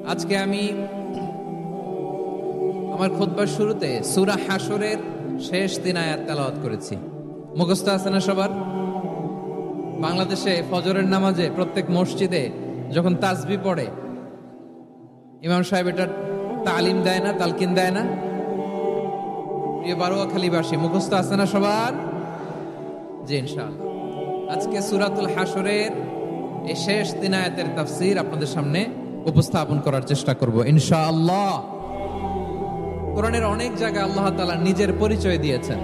আজকে আমি আমার খুতবার শুরুতে সূরা হাশরের শেষ 3 আয়াত তেলাওয়াত করেছি। মুখস্থ আছে না সবার? বাংলাদেশে ফজরের নামাজে প্রত্যেক মসজিদে যখন তাসবিহ পড়ে ইমাম সাহেব এটা তালিম দেয় না, তালকিন দেয় না? প্রিয় বারোয়াখালীবাসী, মুখস্থ আছে না সবার? জি ইনশাআল্লাহ। আজকে সূরাতুল হাশরের এই শেষ 3 আয়াতের তাফসীর আপনাদের সামনে উপস্থাপন করার চেষ্টা করব ইনশাআল্লাহ। কোরআনের অনেক জায়গায় আল্লাহ তাআলা নিজের পরিচয় দিয়েছেন।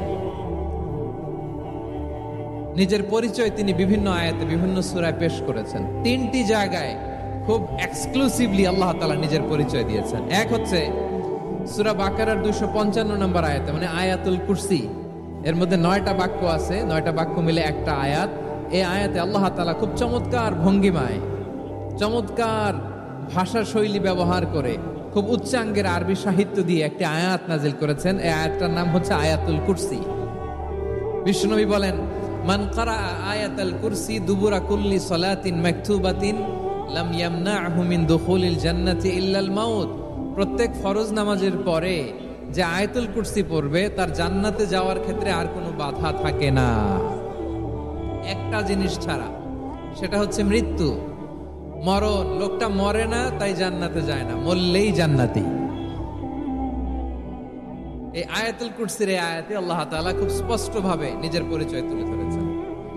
নিজের পরিচয় তিনি বিভিন্ন আয়াতে বিভিন্ন সূরায় পেশ করেছেন। 3টি জায়গায় খুব এক্সক্লুসিভলি আল্লাহ তাআলা নিজের পরিচয় দিয়েছেন। এক হচ্ছে সূরা বাকারার 255 নম্বর আয়াতে, মানে আয়াতুল কুরসি। এর মধ্যে 9টা বাক্য আছে, 9টা বাক্য মিলে একটা আয়াত। এই আয়াতে আল্লাহ তাআলা খুব চমৎকার ভঙ্গিমায়, চমৎকার ভাষা শৈলী ব্যবহার করে, খুব উচ্চাঙ্গের আরবি সাহিত্য দিয়ে একটি আয়াত নাজিল করেছেন। এই আয়াতটার নাম হচ্ছে আয়াতুল কুরসি। বিশ্বনবী বলেন, মান কারা আয়াতুল কুরসি দুবুরা কুল্লি সালাতিন মাকতুবাতিন লাম ইয়ামনাহু মিন দুখুলিল জান্নাতি ইল্লাল মাউত। প্রত্যেক ফরজ নামাজের পরে যে আয়াতুল কুরসি পড়বে তার জান্নাতে যাওয়ার ক্ষেত্রে আর কোনো বাধা থাকে না, একটা জিনিস ছাড়া, সেটা হচ্ছে মৃত্যু, মরণ। লোকটা মরে না তাই জান্নাতে যায় না, মরলেই জান্নাতি। এই আয়াতুল কুরসির এই আয়াতে আল্লাহ তাআলা খুব স্পষ্ট ভাবে নিজের পরিচয় তুলে ধরেছেন।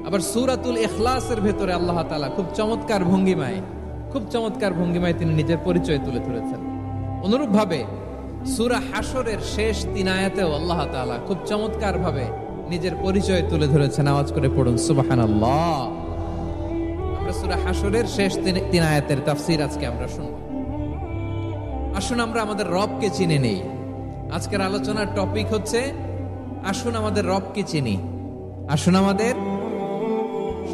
আবার সূরাতুল ইখলাসের ভেতরে আল্লাহ তাআলা খুব চমৎকার ভঙ্গিমায় তিনি নিজের পরিচয় তুলে ধরেছেন। অনুরূপ ভাবে সূরা হাশরের শেষ 3 আয়াতেও আল্লাহ তাআলা খুব চমৎকার ভাবে নিজের পরিচয় তুলে ধরেছেন। আওয়াজ করে পড়ুন সুবহানাল্লাহ। আমরা সূরা হাশরের শেষ 3 আয়াতের তাফসীর আজকে আমরা শুনব। আসুন আমরা আমাদের রবকে চিনে নেই। আজকের আলোচনার টপিক হচ্ছে আসুন আমাদের রবকে চিনি। আসুন আমাদের,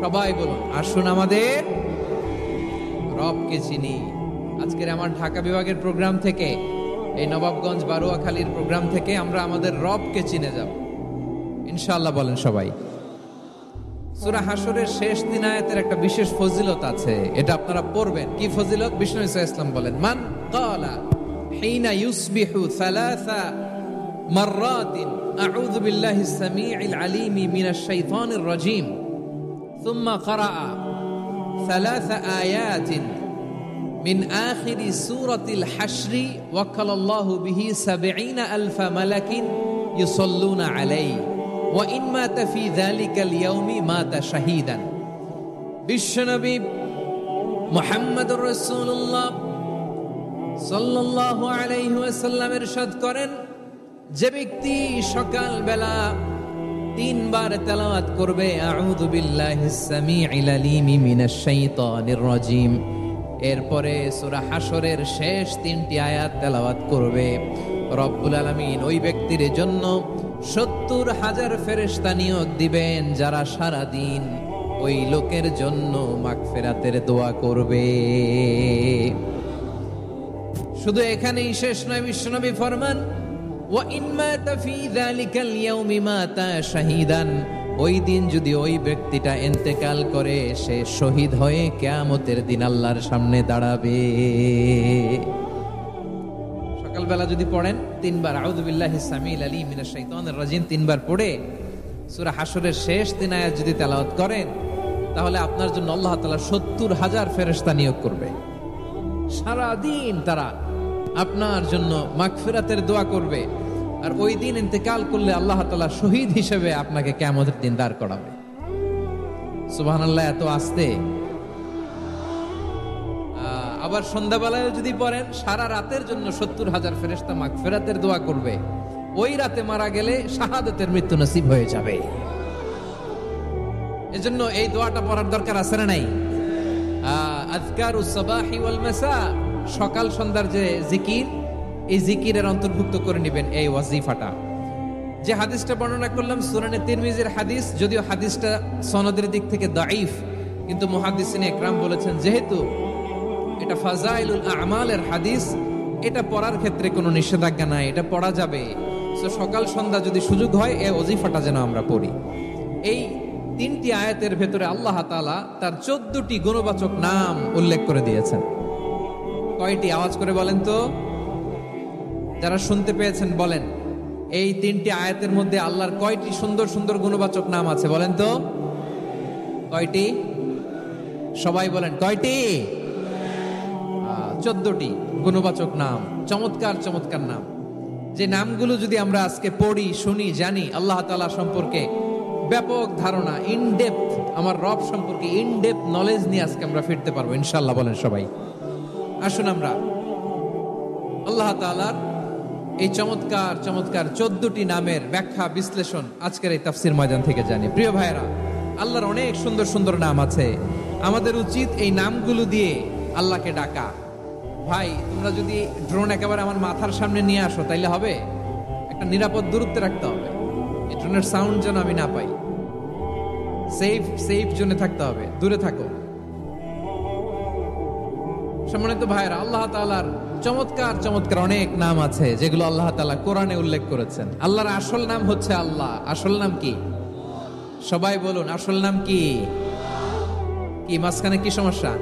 সবাই বলুন, আসুন আমাদের রবকে চিনি। আজকের আমার ঢাকা বিভাগের প্রোগ্রাম থেকে, এই নবাবগঞ্জ বারোয়াখালীর প্রোগ্রাম থেকে আমরা আমাদের রবকে চিনে যাব ইনশাআল্লাহ। বলেন সবাই। সূরা হাশরের শেষ 3 আয়াতের একটা বিশেষ ফজিলত আছে, এটা আপনারা পড়বেন। কি ফজিলত? বিষ্ণু ইসা ইসলাম বলেন, মান ক্বালা হিনা ইউসবিহু সালাসা মাররাতিন আউযু বিল্লাহিস সামিউল আলীম মিনাশ শাইতানির রাজীম সুম্মা ক্বারা সালাসা আয়াতিন মিন আখিরি সূরাতিল হাশরি ওয়াক্কালাল্লাহু বিহি ৭০,০০০ মালাকিন ইউসাল্লুনা আলাইহি ওয়া ইন মাতা ফি যালিকাল ইয়াউমি মাতা শাহীদান। বিশ্বনবী মুহাম্মদুর রাসূলুল্লাহ সাল্লাল্লাহু আলাইহি ওয়াসাল্লাম ইরশাদ করেন, যে ব্যক্তি সকাল বেলা 3 বার তেলাওয়াত করবে আউযু বিল্লাহিস সামিউল আলীম মিনাশ শাইতানির রাজীম, এরপরে সূরা হাশরের শেষ 3টি আয়াত তেলাওয়াত করবে, রব্বুল আলামিন ওই ব্যক্তির জন্য ৭০,০০০ ফেরেশতা নিয়োগ দিবেন, যারা সারা দিন ওই লোকের জন্য মাগফিরাতের দোয়া করবে। শুধু এখানেই শেষ নয়, বিশ্বনবী ফরমান, ওয়া ইন মাতা ফি যালিকাল ইয়াউমি মাতা শাহীদান, ওই দিন যদি ওই ব্যক্তিটা ইন্তেকাল করে, সে শহীদ হয়ে কিয়ামতের দিন আল্লাহর সামনে দাঁড়াবে। সকালবেলা যদি পড়েন 3 বার আউযু বিল্লাহিস সামিউল আলীম মিনাশ শাইতানির রাজীম 3 বার পড়ে সূরা হাশরের শেষ 3 আয়াত যদি তেলাওয়াত করেন, তাহলে আপনার জন্য আল্লাহ তাআলা ৭০,০০০ ফেরেশতা নিয়োগ করবে। সারা দিন তারা আপনার জন্য মাগফিরাতের দোয়া করবে। আর ওই দিন ইন্তেকাল করলে আল্লাহ তাআলা শহীদ হিসেবে আপনাকে কিয়ামতের দিন দাঁড় করাবে। সুবহানাল্লাহ। এত আস্তে। আবার সন্ধ্যাবেলায় যদি পড়েন, সারা রাতের জন্য ৭০,০০০ ফেরেশতা মাগফিরাতের দোয়া করবে। ওই রাতে মারা গেলে শাহাদাতের মৃত্যু নসিব হয়ে যাবে। এজন্য এই দোয়াটা পড়ার দরকার আছে না নাই? আযকারুস সাবাহি ওয়াল মাসা, সকাল সন্ধ্যার যে জিকির, এই জিকিরের অন্তর্ভুক্ত করে নেবেন এই ওয়াজিফাটা। যে হাদিসটা বর্ণনা করলাম সুনানে তিরমিজির হাদিস, যদিও হাদিসটা সনদের দিক থেকে দাঈফ, কিন্তু মুহাদ্দিসিনে ইকরাম বলেছেন যেহেতু এটা ফাজাইলুল আমালের হাদিস, এটা পড়ার ক্ষেত্রে কোনো নিষেধাজ্ঞা নাই, এটা পড়া যাবে। সো সকাল সন্ধ্যা যদি সুযোগ হয় এই ওয়াজিফাটা যেন আমরা পড়ি। এই 3টি আয়াতের ভেতরে আল্লাহ তাআলা তার 14টি গুণবাচক নাম উল্লেখ করে দিয়েছেন। কয়টি? আওয়াজ করে বলেন তো, যারা শুনতে পেয়েছেন বলেন। এই 3টি আয়াতের মধ্যে আল্লাহর কয়টি সুন্দর সুন্দর গুণবাচক নাম আছে বলেন তো? কয়টি? সবাই বলেন কয়টি? 14টি গুণবাচক নাম, চমৎকার চমৎকার নাম। যে নামগুলো যদি আমরা আজকে পড়ি, শুনি, জানি, আল্লাহ তাআলা সম্পর্কে ব্যাপক ধারণা, ইনডেপথ, আমার রব সম্পর্কে ইনডেপথ নলেজ নিয়ে আজকে আমরা ফিরতে পারবো ইনশাআল্লাহ। বলেন সবাই। আসুন আমরা আল্লাহ তাআলার এই চমৎকার চমৎকার 14টি নামের ব্যাখ্যা বিশ্লেষণ আজকের এই তাফসীর ময়দান থেকে জানি। প্রিয় ভাইরা, আল্লাহর অনেক সুন্দর সুন্দর নাম আছে। আমাদের উচিত এই নামগুলো দিয়ে আল্লাহকে ডাকা। ভাই, তোমরা যদি ড্রোন একেবারে আমার মাথার সামনে নিয়ে আসো তাইলে হবে? একটা নিরাপদ দূরত্বে রাখতে হবে, এই ড্রোনের সাউন্ড যেন আমি না পাই। সেফ জোনে থাকতে হবে, দূরে থাকো। সম্মানিত ভাইরা, আল্লাহ তাআলার চমৎকার চমৎকার অনেক নাম আছে যেগুলো আল্লাহ তাআলা কোরআনে উল্লেখ করেছেন। আল্লাহর আসল নাম হচ্ছে আল্লাহ। আসল নাম কি? সবাই বলুন, আসল নাম কি? কি মাঝখানে কি সমস্যা?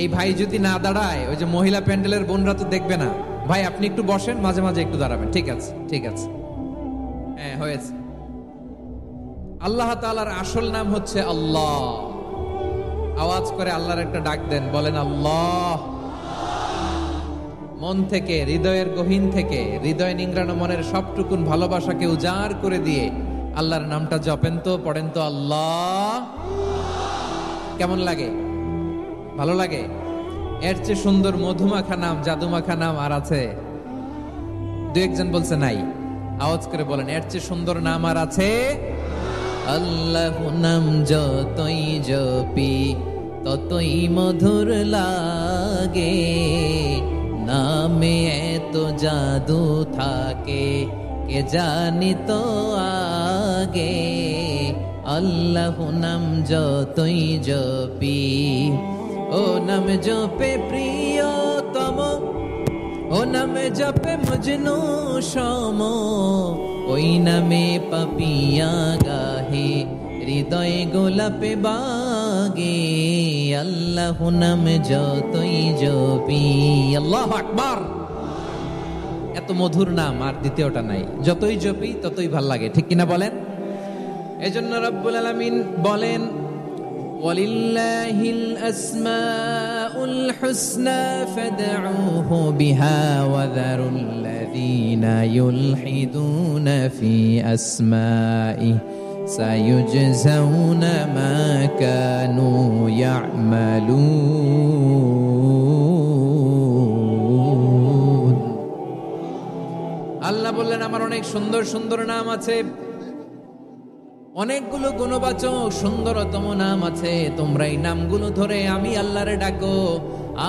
এই ভাই যদি না দাঁড়ায়, ওই যে মহিলা প্যান্ডেলের বোনরা তো দেখবে না। ভাই আপনি একটু বসেন, মাঝে মাঝে একটু দাঁড়াবেন। ঠিক আছে, ঠিক আছে, হ্যাঁ হয়েছে। আল্লাহ তাআলার আসল নাম হচ্ছে আল্লাহ। আওয়াজ করে আল্লাহর একটা ডাক দেন, বলেন আল্লাহ। মন থেকে, হৃদয়ের গহীন থেকে, হৃদয় নিংড়ানো মনের সবটুকুন ভালোবাসাকে উজাড় করে দিয়ে আল্লাহর নামটা জপেন তো, পড়েন তো আল্লাহ। কেমন লাগে? ভালো লাগে? এর চেয়ে সুন্দর মধুমাখা নাম, জাদুমাখা নাম আর আছে? দু একজন বলছে নাই। আওয়াজ করে বলেন, এর চেয়ে সুন্দর নাম আর আছে? আল্লাহ নাম যতই জপি ততই মধুর লাগে, নামে এত জাদু থাকে কে জানি তো আগে। আল্লাহ নাম যতই জপি, ও নাম জপে প্রিয়তম, ও নামে জপে মজনু সম, ওই নামে পাপিয়া গাহে হৃদয়ে গোলাপে বাগে। আল্লাহ নাম যতই জপি। আল্লাহু আকবার। এত মধুর নাম আর দ্বিতীয়টা নাই। যতই জপি ততই ভাল লাগে, ঠিক কিনা বলেন? এজন্য রব্বুল আলামিন বলেন, ওয়ালিল্লাহিল আসমাউল হুসনা ফাদউহু বিহা ওয়া যারুল্লাযীনা ইউলহিদুনা ফি আসমাইহি সায়ুজজাউনা মা কানু ইয়ামালুন। আল্লাহ বললেন, আমার অনেক সুন্দর সুন্দর নাম আছে, অনেকগুলো গুণবাচক সুন্দরতম নাম আছে। তোমরা এই নামগুলো ধরে আমি আল্লাহরে ডাকো,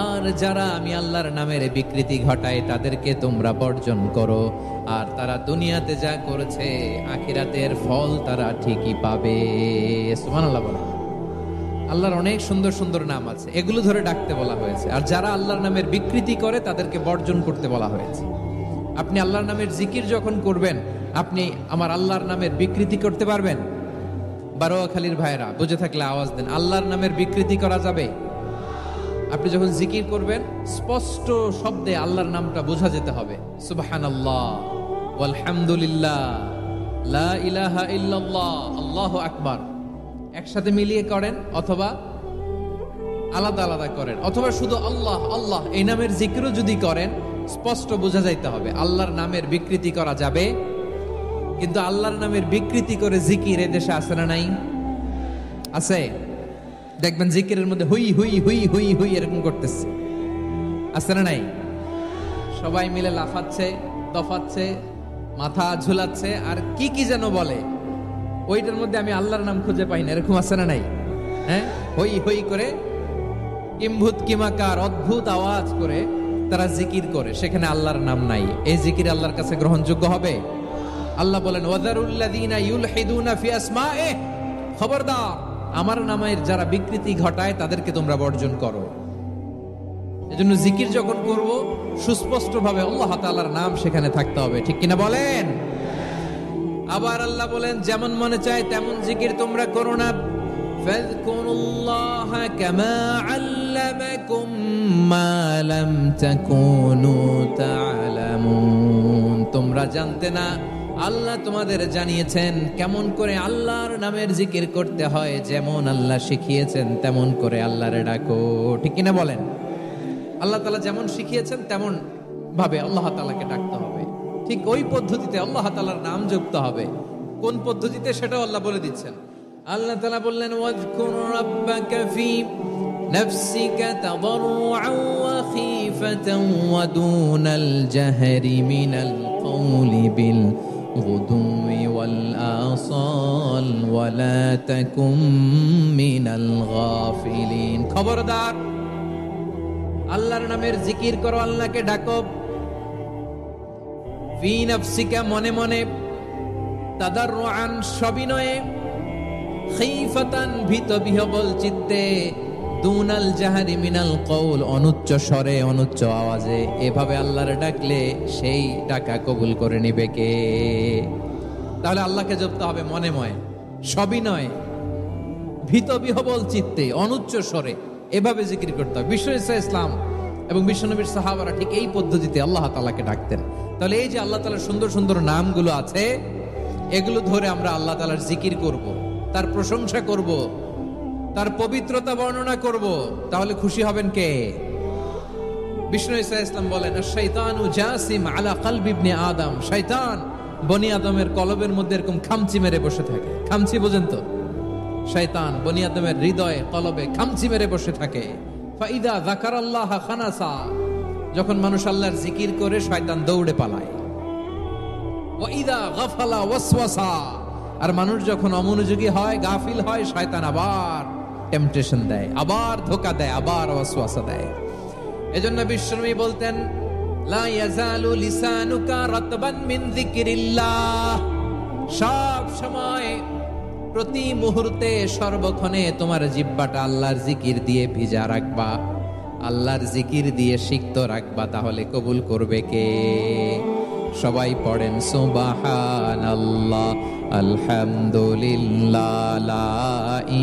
আর যারা আমি আল্লাহর নামের বিকৃতি ঘটায় তাদেরকে তোমরা বর্জন করো। আর তারা দুনিয়াতে যা করেছে আখিরাতের ফল তারা ঠিকই পাবে। সুবহানাল্লাহ বলেন। আল্লাহর অনেক সুন্দর সুন্দর নাম আছে, এগুলো ধরে ডাকতে বলা হয়েছে। আর যারা আল্লাহর নামের বিকৃতি করে তাদেরকে বর্জন করতে বলা হয়েছে। আপনি আল্লাহর নামের জিকির যখন করবেন, আপনি আমার আল্লাহর নামের বিকৃতি করতে পারবেন? বারোয়াখালীর ভাইরা বুঝে থাকলে আওয়াজ দেন। আল্লাহর নামের বিকৃতি করা যাবে? আপনি যখন জিকির করবেন স্পষ্ট শব্দে আল্লাহর নামটা বোঝা যেতে হবে। সুবহানাল্লাহ, আলহামদুলিল্লাহ, লা ইলাহা ইল্লাল্লাহ, আল্লাহু আকবার। একসাথে মিলিয়ে করেন অথবা আলাদা আলাদা করেন, অথবা শুধু আল্লাহ আল্লাহ এই নামের জিকিরও যদি করেন স্পষ্ট বোঝা যাইতে হবে। আল্লাহর নামের বিকৃতি করা যাবে, কিন্তু আল্লাহর নামের বিকৃতি করে জিকির এদেশে আছে না নাই? আছে। দেখবেন জিকিরের মধ্যে হুই হুই হুই হুই হুই এরকম করতেছে, আছে না নাই? সবাই মিলে লাফাচ্ছে, দফাচ্ছে, মাথা ঝুলাচ্ছে, আর কি কি যেন বলে। ওইটার মধ্যে আমি আল্লাহর নাম খুঁজে পাই না, এরকম আছে না নাই? হ্যাঁ, হই হই করে কিম্ভূত কিমাকার অদ্ভুত আওয়াজ করে তারা জিকির করে, সেখানে আল্লাহর নাম নাই। এই জিকির আল্লাহর কাছে গ্রহণযোগ্য হবে? আল্লাহ বলেন, ওয়াযারুল্লাযীনা ইউলহিদুনা ফি আসমাইহি, খবরদার আমার নামের যারা বিকৃতি ঘটায় তাদেরকে তোমরা বর্জন করো। এজন্য জিকির যখন করব সুস্পষ্ট ভাবে আল্লাহ তাআলার নাম সেখানে থাকতে হবে, ঠিক কিনা বলেন? আবার আল্লাহ বলেন, যেমন মনে চায় তেমন জিকির তোমরা করো না। ফাযকুরুল্লাহা কামা আল্লামাকুম মা লাম তাকুনু তা'লামুন। তোমরা জানতে না, আল্লাহ তোমাদের জানিয়েছেন কেমন করে আল্লাহর নামের জিকির করতে হয়। যেমন আল্লাহ শিখিয়েছেন তেমন করে আল্লাহরে ডাকো। ঠিক কিনা বলেন? আল্লাহ তাআলা যেমন শিখিয়েছেন তেমন ভাবে আল্লাহ তাআলাকে ডাকতে হবে। ঠিক ওই পদ্ধতিতে আল্লাহ তাআলার নাম যুক্ত হবে। কোন পদ্ধতিতে সেটাও আল্লাহ বলে দিচ্ছেন। আল্লাহ তাআলা বললেন, ওয়াযকুর রাব্বাকা ফি নাফসিকা তাদাররুআন ওয়া খীফাতান ওয়া দুনাল জাহরি মিনাল কওলি বিল গুদুই ওয়াল আসাল ওয়া লা তাকুম মিনাল গাফিলিন। খবরদার, আল্লাহর নামের জিকির করো, আল্লাহকে ডাকো। ফি নাফসিকা, মনে মনে, তাদাররুআন, সবিনয়ে, খীফাতান, ভীত বিহবল চিত্তে, দুনাল জাহারি মিনাল কওল, অনুচ্চ স্বরে, অনুচ্চ আওয়াজে। এভাবে আল্লাহর ডাকলে সেই ডাকা কবুল করে নিবে কে? তাহলে আল্লাহকে জপতে হবে মনে মনে, সবিনয়ে, ভীত বিহবল চিত্তে, অনুচ্চ স্বরে, এভাবে জিকির করতে হবে। বিশ্ব ইসলাম এবং বিশ্বনবীর সাহাবারা ঠিক এই পদ্ধতিতে আল্লাহ তাআলাকে ডাকতেন। তাহলে এই যে আল্লাহ তাআলার সুন্দর সুন্দর নামগুলো আছে, এগুলো ধরে আমরা আল্লাহ তাআলার জিকির করব, তার প্রশংসা করব, তার পবিত্রতা বর্ণনা করব, তাহলে খুশি হবেন কে? বিষ্ণু ঈসা ইসলাম বলেন, আশ-শাইতানু জাসিম আলা কলবি ইবনে আদম। শয়তান বনি আদমের কলবের মধ্যে এরকম খামচি মেরে বসে থাকে। খামচি বোঝেন তো? শয়তান বনি আদমের হৃদয়ে, কলবে খামচি মেরে বসে থাকে। ফাইদা যাকারাল্লাহ খানাসা, যখন মানুষ আল্লাহর জিকির করে শয়তান দৌড়ে পালায়। ওয়া ইদা গাফালা ওয়াসওয়াসা, আর মানুষ যখন অমনোযোগী হয়, গাফিল হয়, শয়তান আবার টেম্পটেশন দেয়, আবার ধোঁকা দেয়, আবার ওয়াসওয়াসা দেয়। এজন্য বিশ্বনবী বলতেন, লা ইয়াজালু লিসানুকা রাতবান মিন যিকরিল্লাহ। সব সময়, প্রতি মুহূর্তে, সর্বক্ষণে তোমার জিহ্বাটা আল্লাহর জিকির দিয়ে ভিজা রাখবা, আল্লাহর জিকির দিয়ে সিক্ত রাখবা। তাহলে কবুল করবে কে? সবাই পড়েন সুবহানাল্লাহ, আলহামদুলিল্লাহ, লা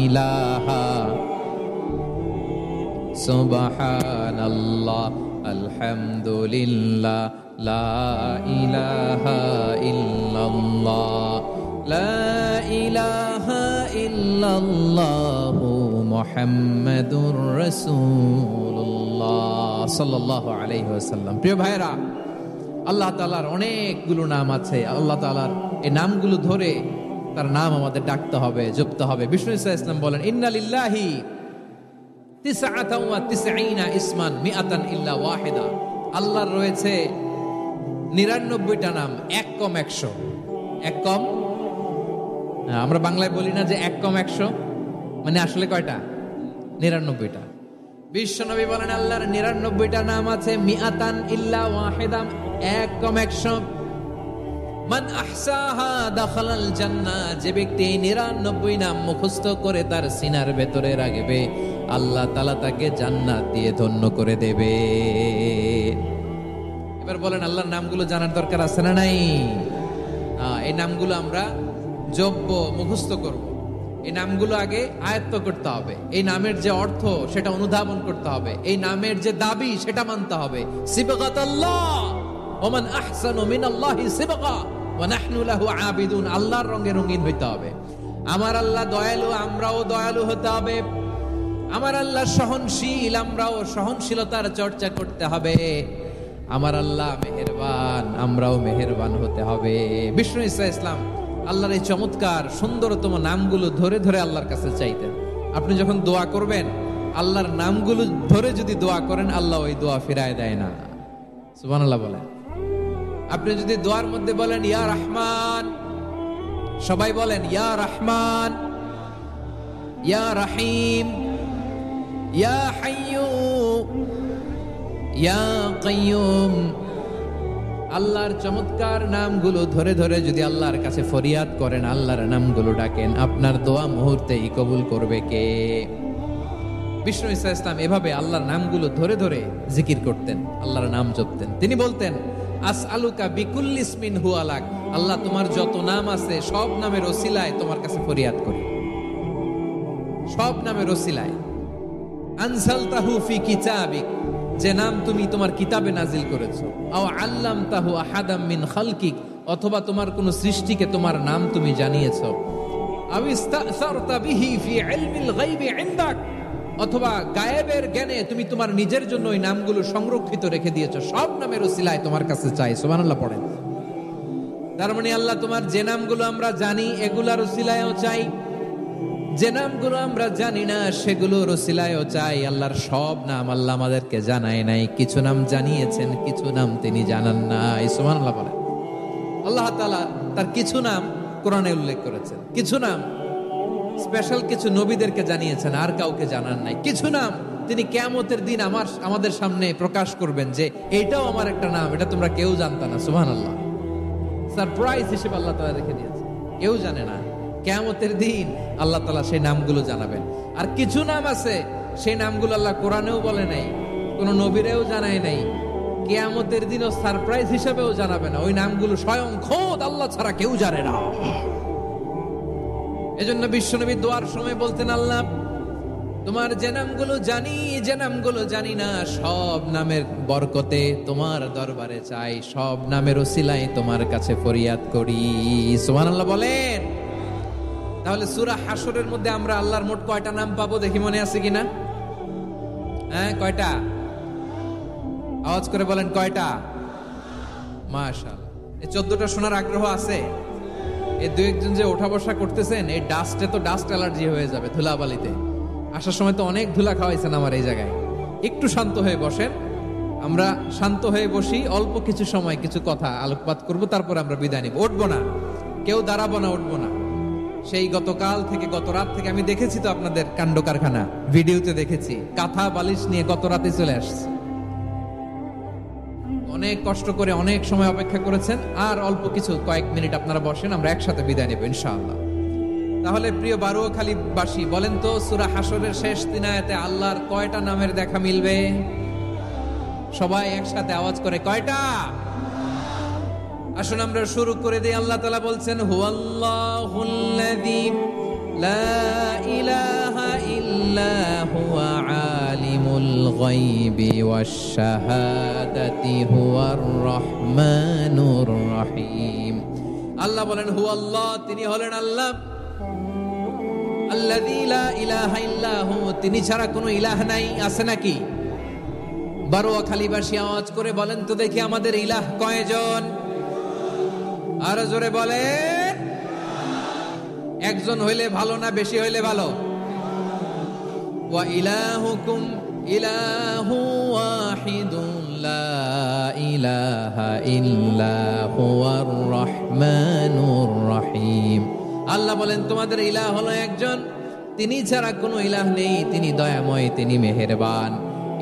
ইলাহা, সুবহানাল্লাহ, আলহামদুলিল্লাহ, লা ইলাহা ইল্লাল্লাহ, লা ইলাহা ইল্লাল্লাহু মুহাম্মাদুর রাসূলুল্লাহ সাল্লাল্লাহু আলাইহি ওয়াসাল্লাম। প্রিয় ভাইরা, আল্লাহ তাআলার অনেকগুলো নাম আছে। আল্লাহ তাআলার এই নামগুলো ধরে তার নাম আমাদের ডাকতে হবে, জপতে হবে। বিষ্ণু ঈসা ইসলাম বলেন, ইন্না লিল্লাহি 99 ইসমান মিআতান ইল্লা ওয়াহিদা। আল্লাহর রয়েছে 99টা নাম, এক কম 100। এক কম, আমরা বাংলায় বলি না যে এক কম 100, মানে আসলে কয়টা? 99টা। বিশ্বনবী বলেন, আল্লাহর 99টা নাম আছে, মিআতান ইল্লা ওয়াহিদা, এক কম 100। মান আহসাহা দাখালাল জান্নাহ, যে ব্যক্তি 99 নাম মুখস্থ করে তার সিনার ভেতরে রাখবে, আল্লাহ তাআলা তাকে জান্নাত দিয়ে ধন্য করে দেবে। এবার বলেন, আল্লাহর নামগুলো জানার দরকার আছে না নাই? এই নামগুলো আমরা জপব, মুখস্থ করব। এই নামগুলো আগে আয়ত্ত করতে হবে। এই নামের যে অর্থ সেটা অনুধাবন করতে হবে। এই নামের যে দাবি সেটা মানতে হবে। সিবগাতাল্লাহ, ওমান আহসানু মিনাল্লাহি সিবগা ওয়া নাহনু লাহু আবিদুন। আল্লাহর রঙে রঙিন হইতে হবে। আমার আল্লাহ দয়ালু, আমরাও দয়ালু হতে হবে। আমার আল্লাহ সহনশীল, আমরাও সহনশীলতার চর্চা করতে হবে। আমার আল্লাহ মেহেরবান, আমরাও মেহেরবান হতে হবে। বিষ্ণু ঈসা ইসলাম আল্লাহর এই চমৎকার সুন্দরতম নামগুলো ধরে ধরে আল্লাহর কাছে চাইতেন। আপনি যখন দোয়া করবেন, আল্লাহর নামগুলো ধরে যদি দোয়া করেন, আল্লাহ ওই দোয়া ফিরায় দেয় না। সুবহানাল্লাহ বলেন। আপনি যদি দোয়ার মধ্যে বলেন ইয়া রহমান, সবাই বলেন ইয়া রহমান, ইয়া রহিম, ইয়া হাইয়্যু, ইয়া কাইয়্যুম। আল্লাহর চমৎকার নামগুলো ধরে ধরে যদি আল্লাহর কাছে ফরিয়াদ করেন, আল্লাহর নামগুলো ডাকেন, আপনার দোয়া মুহূর্তেই কবুল করবে কে? বিষ্ণু ঈসা ইসলাম এভাবে আল্লাহর নামগুলো ধরে ধরে জিকির করতেন, আল্লাহর নাম জপতেন। তিনি বলতেন, আসআলুকা বিকুল্লি ইসমিন হুয়া লাক, আল্লাহ তোমার যত নাম আছে সব নামের ওসিলায় তোমার কাছে ফরিয়াদ করি। সব নামের ওসিলায়। আনজালতাহু ফি কিতাবিক, যে নাম তুমি তোমার কিতাবে নাজিল করেছো। আও আল্লামতাহু আহাদাম মিন খালকিক, অথবা তোমার কোন সৃষ্টিকে তোমার নাম তুমি জানিয়েছো। আও ইস্তাসারতা বিহি ফি ইলমিল গায়বি ইনদাক, অথবা গায়েবের জ্ঞানে তুমি তোমার নিজের জন্য ওই নামগুলো সংরক্ষিত রেখে দিয়েছো। সব নামের ওসিলায় তোমার কাছে চাই। সুবহানাল্লাহ পড়েন। তার মানে আল্লাহ তোমার যে নামগুলো আমরা জানি এগুলার ওসিলায়ও চাই, যে নামগুলো আমরা জানি না সেগুলোর ওসিলায়ও চাই। আল্লাহর সব নাম আল্লাহ আমাদেরকে জানায় নাই, কিছু নাম জানিয়েছেন, কিছু নাম তিনি জানান নাই। সুবহানাল্লাহ বলেন। আল্লাহ তাআলা তার কিছু নাম কোরআনে উল্লেখ করেছেন, কিছু নাম স্পেশাল কিছু নবীদেরকে জানিয়েছেন, আর কাউকে জানান নাই। কিছু নাম তিনি কিয়ামতের দিন আমাদের সামনে প্রকাশ করবেন যে এটাও আমার একটা নাম, এটা তোমরা কেউ জানতা না। সুবহানাল্লাহ, সারপ্রাইজ হিসেবে আল্লাহ তাআলা রেখে দিয়েছে, কেউ জানে না। কিয়ামতের দিন আল্লাহ তাআলা সেই নামগুলো জানাবেন। আর কিছু নাম আছে সেই নামগুলো আল্লাহ কোরআনেও বলে নাই, কোন নবীরেও জানায় নাই, কিয়ামতের দিনও সারপ্রাইজ হিসেবেও জানাবে না। ওই নামগুলো স্বয়ং খোদ আল্লাহ ছাড়া কেউ জানে না। এজন্য বিশ্বনবী দোয়ার সময় বলতেন, আল্লাহ তোমার যে নামগুলো জানি, যে নামগুলো জানি না, সব নামের বরকতে তোমার দরবারে চাই, সব নামের ওসিলায় তোমার কাছে ফরিয়াদ করি। সুবহানাল্লাহ বলেন। তাহলে সূরা হাশরের মধ্যে আমরা আল্লাহর মোট কয়টা নাম পাবো দেখি, মনে আছে কিনা? হ্যাঁ, কয়টা? আওয়াজ করে বলেন, কয়টা? মাশাআল্লাহ। এই 14টা শোনার আগ্রহ আছে? এই দুই একজন যে ওঠা বসা করতেছেন, এই ডাস্টে তো ডাস্ট অ্যালার্জি হয়ে যাবে, ধুলাবালিতে আসার সময় তো অনেক ধুলা খাওয়াইছেন আমার এই জায়গায়। একটু শান্ত হয়ে বসেন, আমরা শান্ত হয়ে বসি, অল্প কিছু সময় কিছু কথা আলোকপাত করব, তারপর আমরা বিদায় নিব। উঠবো না, কেউ দাঁড়াবো না, উঠবো না। সেই গতকাল থেকে, গত রাত থেকে আমি দেখেছি তো আপনাদের কাণ্ড কারখানা, ভিডিওতে দেখেছি, কাঁথা বালিশ নিয়ে গত রাতে চলে আসছে। অনেক কষ্ট করে অনেক সময় অপেক্ষা করেছেন, আর অল্প কিছু কয়েক মিনিট আপনারা বসেন, আমরা একসাথে বিদায় নেব ইনশাআল্লাহ। তাহলে প্রিয় বারুয়াখালীবাসী, বলেন তো সূরা হাশরের শেষ 3 আয়াতে আল্লাহর কয়টা নামের দেখা মিলবে? সবাই একসাথে আওয়াজ করে, কয়টা? আসুন আমরা শুরু করে দিই। আল্লাহ তাআলা বলছেন, হুয়াল্লাহুল্লাযী লা ইলাহা ইল্লা হুয়া আলিমুল গায়বি ওয়াশ শাহাদাতি হুয়ার রহমানুর রহিম। আল্লাহ বলেন হুয়াল্লাহ, তিনি হলেন আল্লাহ, আল্লাযী লা ইলাহা ইল্লা হু, তিনি ছাড়া কোনো ইলাহ নাই। আছে নাকি? বারুয়াখালীবাসী আওয়াজ করে বলেন তো দেখি, আমাদের ইলাহ কয়জন? আর জোরে বলেন। একজন হইলে ভালো না বেশি হইলে ভালো? ওয়া ইলাহুকুম ইলাহু ওয়াহিদুন লা ইলাহা ইল্লা হুয়ার রহমানুর রহিম। আল্লাহ বলেন তোমাদের ইলাহ হলো একজন, তিনি ছাড়া কোনো ইলাহ নেই, তিনি দয়াময়, তিনি মেহেরবান।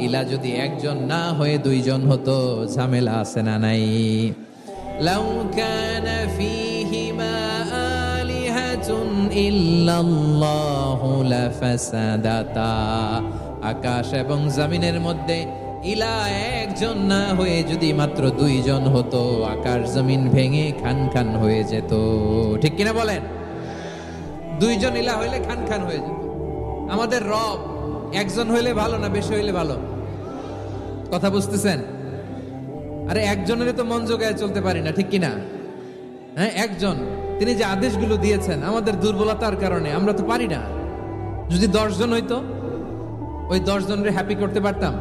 ইলাহ যদি একজন না হয়ে দুইজন হতো, ঝামেলা আছে না নাই? লাউ কানা ফীহিমা আলিহাতুন ইল্লাল্লাহু লাফাসাদাতা, আকাশ এবং জমিনের মধ্যে ইলাহ একজন না হয়ে যদি মাত্র দুইজন হতো, আকাশ জমিন ভেঙে খান খান হয়ে যেত। ঠিক কিনা বলেন? দুইজন ইলাহ হইলে খান খান হয়ে যেত। আমাদের রব একজন হইলে ভালো না বেশি হইলে ভালো? কথা বুঝতেছেন? আরে একজনের তো মন জোগায় চলতে পারি না, ঠিক কিনা? হ্যাঁ, একজন, তিনি যে আদেশগুলো দিয়েছেন আমাদের দুর্বলতার কারণে আমরা তো পারি না। যদি 10 জন হইতো, ওই 10 জনের হ্যাপি করতে পারতাম,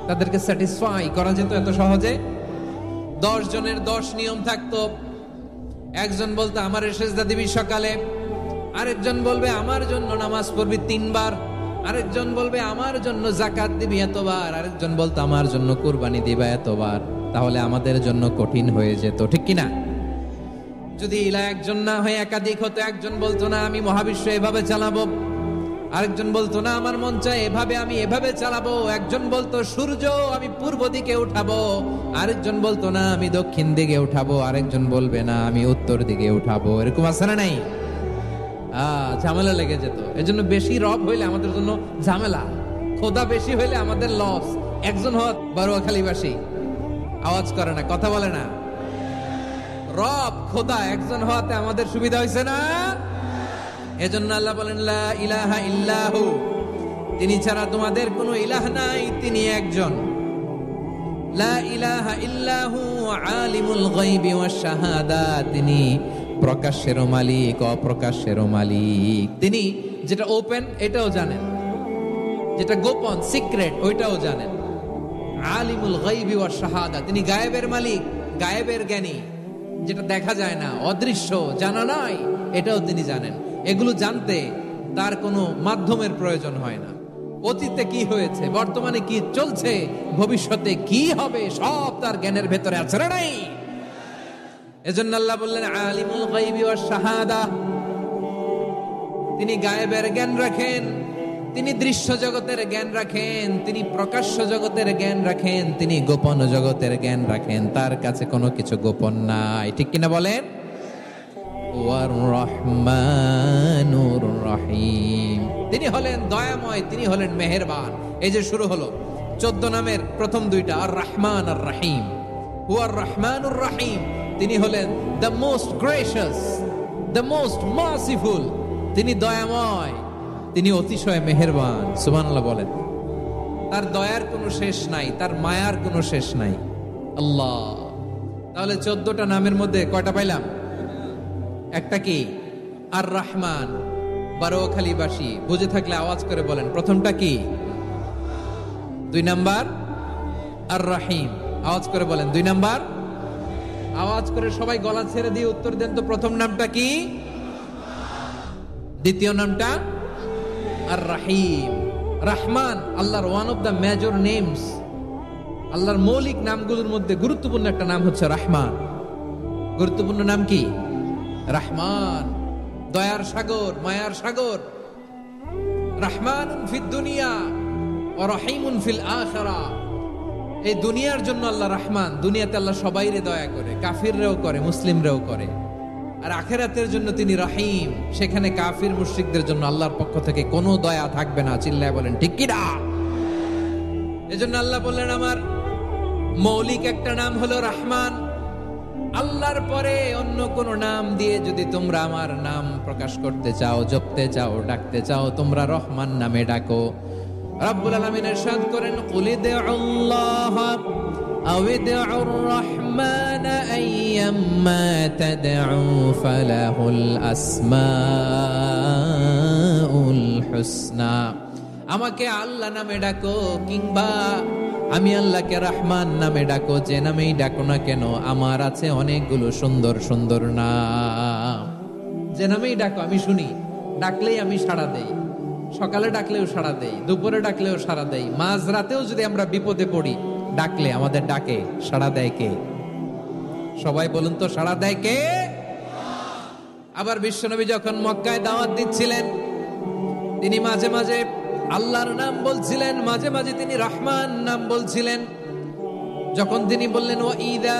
তাদেরকে স্যাটিসফাই করা যেত এত সহজে। 10 জনের 10 নিয়ম থাকতো। একজন বলতো আমার সেজদা দিবি সকালে, আরেকজন বলবে আমার জন্য নামাজ পড়বি 3 বার, আরেকজন বলবে আমার জন্য যাকাত দিবি এতবার, আরেকজন বলতো আমার জন্য কুরবানি দিবা এতবার। তাহলে আমাদের জন্য কঠিন হয়ে যেত, ঠিক কিনা? যদি ইলাহ একজন না হয়ে একাধিক হতো, একজন বলতো না আমি মহাবিশ্ব এভাবে চালাবো, আরেকজন বলতো না আমার মন চায় এভাবে, আমি এভাবে চালাবো, একজন বলতো সূর্য আমি পূর্ব দিকে উঠাবো, আরেকজন বলতো না আমি দক্ষিণ দিকে উঠাবো, আরেকজন বলবে না আমি উত্তর দিকে উঠাবো। এরকম আছে না নাই? ঝামেলা লেগে যেত। এজন্য বেশি রব হইলে আমাদের জন্য ঝামেলা, খোদা বেশি হইলে আমাদের লস। একজন হওয়া বারুয়াখালীবাসী আওয়াজ করে না, কথা বলে না। রব খোদা একজন হওয়াতে আমাদের সুবিধা হয়েছে না? এজন্য আল্লাহ বলেন লা ইলাহা ইল্লাহু, তিনি ছাড়া তোমাদের কোনো ইলাহ নাই, তিনি একজন। লা ইলাহা ইল্লাহু আলিমুল গায়বি ওয়াশ শাহাদা, তিনি প্রকাশ্যেরও মালিক অপ্রকাশ্যেরও মালিক। তিনি যেটা ওপেন এটাও জানেন, যেটা গোপন সিক্রেট ওইটাও জানেন। আলিমুল গায়বি ওয়াশ শাহাদা, তিনি গায়েবের মালিক, গায়েবের জ্ঞানী, যেটা দেখা যায় না, অদৃশ্য, জানা নাই, এটাও তিনি জানেন। এগুলো জানতে তার কোনো মাধ্যমের প্রয়োজন হয় না। অতীতে কি হয়েছে, বর্তমানে কি চলছে, ভবিষ্যতে কি হবে, সব তার জ্ঞানের ভেতরে আছে না নাই? এজন্য আল্লাহ বললেন আলিমুল গায়বি ওয়াশ শাহাদা, তিনি গায়েবের জ্ঞান রাখেন, তিনি দৃশ্য জগতের জ্ঞান রাখেন, তিনি প্রকাশ্য জগতের জ্ঞান রাখেন, তিনি গোপন জগতের জ্ঞান রাখেন। তার কাছে কোনো কিছু গোপন নাই, ঠিক কিনা বলেন? ওয়ার রহমানুর রহিম, তিনি হলেন দয়াময়, তিনি হলেন মেহেরবান। এই যে শুরু হলো 14 নামের প্রথম দুইটা, আর রহমান আর রহিম। ওয়ার রহমানুর রহিম, তিনি হলেন the most gracious, the most merciful, তিনি দয়াময়, তিনি অতিশয় মেহেরবান। সুবহানাল্লাহ বলেন। তার দয়ার কোনো শেষ নাই, তার মায়ার কোনো শেষ নাই। আল্লাহ, তাহলে 14টা নামের মধ্যে কয়টা পাইলাম? একটা কি? আর রহমান। বারোখালীবাসী বুঝে থাকলে আওয়াজ করে বলেন, প্রথমটা কি? 2 নাম্বার আর রহিম। আওয়াজ করে বলেন 2 নাম্বার। আওয়াজ করে সবাই গলা ছেড়ে দিয়ে উত্তর দেন তো, প্রথম নামটা কি? দ্বিতীয় নামটা? আর রহিম। রহমান আল্লাহর one of the major names, আল্লাহর মৌলিক নামগুলোর মধ্যে গুরুত্বপূর্ণ একটা নাম হচ্ছে রহমান। গুরুত্বপূর্ণ নাম কি? রহমান, দয়ার সাগর, মায়ার সাগর। রহমানুন ফিদ দুনিয়া ওয়া রহিমুন ফিল আখিরা। এই দুনিয়ার জন্য আল্লাহ রহমান, দুনিয়াতে আল্লাহ সবাইরে দয়া করে, কাফিররেও করে, মুসলিমরেও করে। আর আখিরাতের জন্য তিনি রহিম, সেখানে কাফির মুশরিকদের জন্য আল্লাহর পক্ষ থেকে কোনো দয়া থাকবে না। চিল্লায় বলেন ঠিক কি না? এজন্য আল্লাহ বললেন আমার মৌলিক একটা নাম হলো রহমান। আল্লাহর পরে অন্য কোন নাম দিয়ে যদি তোমরা আমার নাম প্রকাশ করতে চাও, জপতে চাও, ডাকতে চাও, তোমরা রহমান নামে ডাকো। রব্বুল আলামিন ইরশাদ করেন, কুলিদুল্লাহ আউদিউর রহমান আইয়াম্মা তাদউ ফালাহুল আসমাউল হুসনা। আমাকে আল্লাহ নামে ডাকো, কিংবা আমি আল্লাহকে রহমান নামে ডাকো, যে নামেই ডাকো না কেন আমার আছে অনেকগুলো সুন্দর সুন্দর নাম। যে নামেই ডাকো আমি শুনি, ডাকলেই আমি সাড়া দেই। সকালে ডাকলেও সাড়া দেই, দুপুরে ডাকলেও সাড়া দেই, মাঝ রাতেও যদি আমরা বিপদে পড়ি, ডাকলে আমাদের ডাকে সাড়া দেয় কে? সবাই বলুন তো, সাড়া দেয় কে? আবার বিশ্বনবী যখন মক্কায় দাওয়াত দিচ্ছিলেন, তিনি মাঝে মাঝে আল্লাহর নাম বলছিলেন, মাঝে মাঝে তিনি রহমান নাম বলছিলেন। যখন তিনি বললেন ওয়াইদা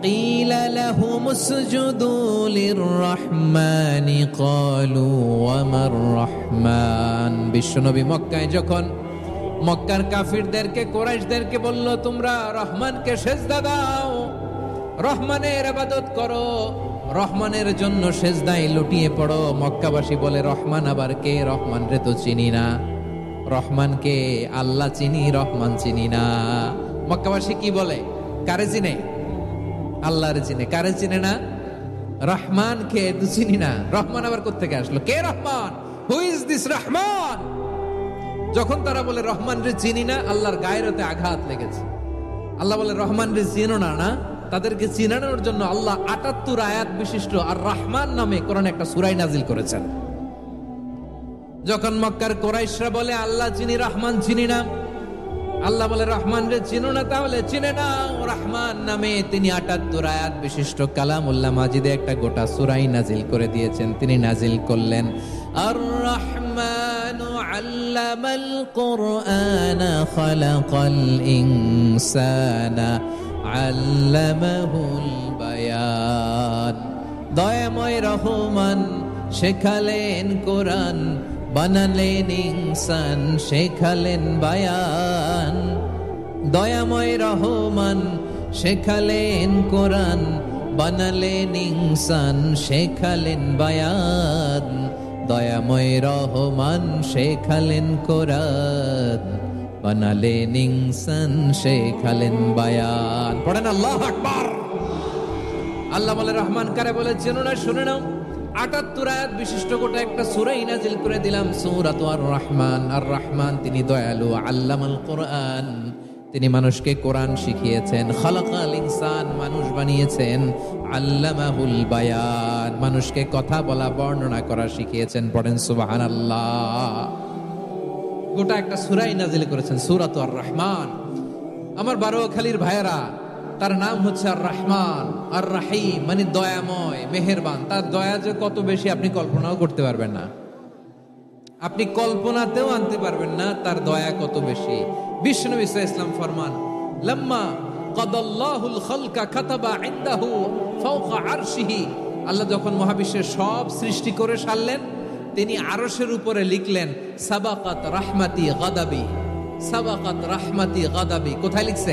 কিলা লাহুম উসজুদু লিররহমানি ক্বালু ওয়া মার রহমান। বিশ্বনবী মক্কায় যখন মক্কার কাফিরদেরকে, কুরাইশদেরকে বলল তোমরা রহমানকে সিজদা দাও, রহমানের ইবাদত করো, রহমানের জন্য সিজদায় লুটিয়ে পড়ো, মক্কাবাসী বলে রহমান আবার কে? রহমান রে তো চিনি না। রহমানকে আল্লাহ চিনি, রহমান চিনি না। মক্কাবাসী কি বলে? কারে চিনে? আল্লাহরে চিনে। কারে চিনে না? রহমানকে তো চিনি না। রহমান আবার কোত্থেকে আসলো? কে Rahman? Who is this Rahman? যখন তারা বলে রহমান রে চিনি না, আল্লাহর গায়রতে আঘাত লেগেছে। আল্লাহ বলে রহমান রে চিনো না, না? তাদেরকে চিনানোর জন্য আল্লাহ ৭৮ আয়াত বিশিষ্ট আর রহমান নামে কোরআনে একটা সূরা নাজিল করেছেন। যখন মক্কার কুরাইশরা বলে আল্লাহ চিনি, রহমান চিনি না, আল্লাহ বলে রহমান রে চিনো না, তাহলে চিনে নাও রহমান নামে। তিনি ৭৮ আয়াত বিশিষ্ট কালামুল্লাহ মাজিদে একটা গোটা সূরাই নাজিল করে দিয়েছেন। তিনি নাজিল করলেন আর রহমানু আল্লামাল কুরআনা খালাকাল ইনসানা আল্লামাহুল বায়ান। দয়াময় রহমান শেখালেন কোরআন, বানালেন ইনসান, শেখালেন বায়ান। দয়াময় রহমান শেখালেন কোরআন, বানালেন ইনসান, শেখালেন বায়ান। দয়াময় রহমান শেখালেন কোরআন, বানালেন ইনসান শেখালেন বায়ান। পড়েন আল্লাহু আকবার। আল্লাহ বলে রহমান কারে বলে চেনো না, শুনে নাও। ৭৮ আয়াত বিশিষ্ট গোটা একটা সূরা নাজিল করে দিলাম, সূরাত আর রহমান। আর রহমান তিনি দয়ালু, আল্লামাল কোরআন, তিনি মানুষকে কোরআন শিখিয়েছেন। খালাকাল ইনসান, মানুষ বানিয়েছেন। আল্লামাহুল বায়ান, মানুষকে কথা বলা বর্ণনা করা শিখিয়েছেন। পড়েন সুবহানাল্লাহ। গোটা একটা সূরাই নাজিল করেছেন, সূরাত আর রহমান। আমার বারোয়াখালীর ভাইয়েরা, তার নাম হচ্ছে আর রহমান আর রাহিম, মানে দয়াময়, মেহেরবান। তার দয়া যে কত বেশি আপনি কল্পনাও করতে পারবেন না, আপনি কল্পনাতেও আনতে পারবেন না তার দয়া কত বেশি। বিশ্বনবী সাল্লাল্লাহু আলাইহি ওয়াসাল্লাম ফরমান, লাম্মা কাদাল্লাহুল খালকা কাতাবা ইনদাহু ফাওকা আরশিহি, আল্লাহ যখন মহাবিশ্বের সব সৃষ্টি করে সারলেন, তিনি আরশের উপরে লিখলেন সাবাকাত রাহমাতি গাদাবি, সাবাকাত রাহমাতি গাদাবি। কোথায় লিখছে?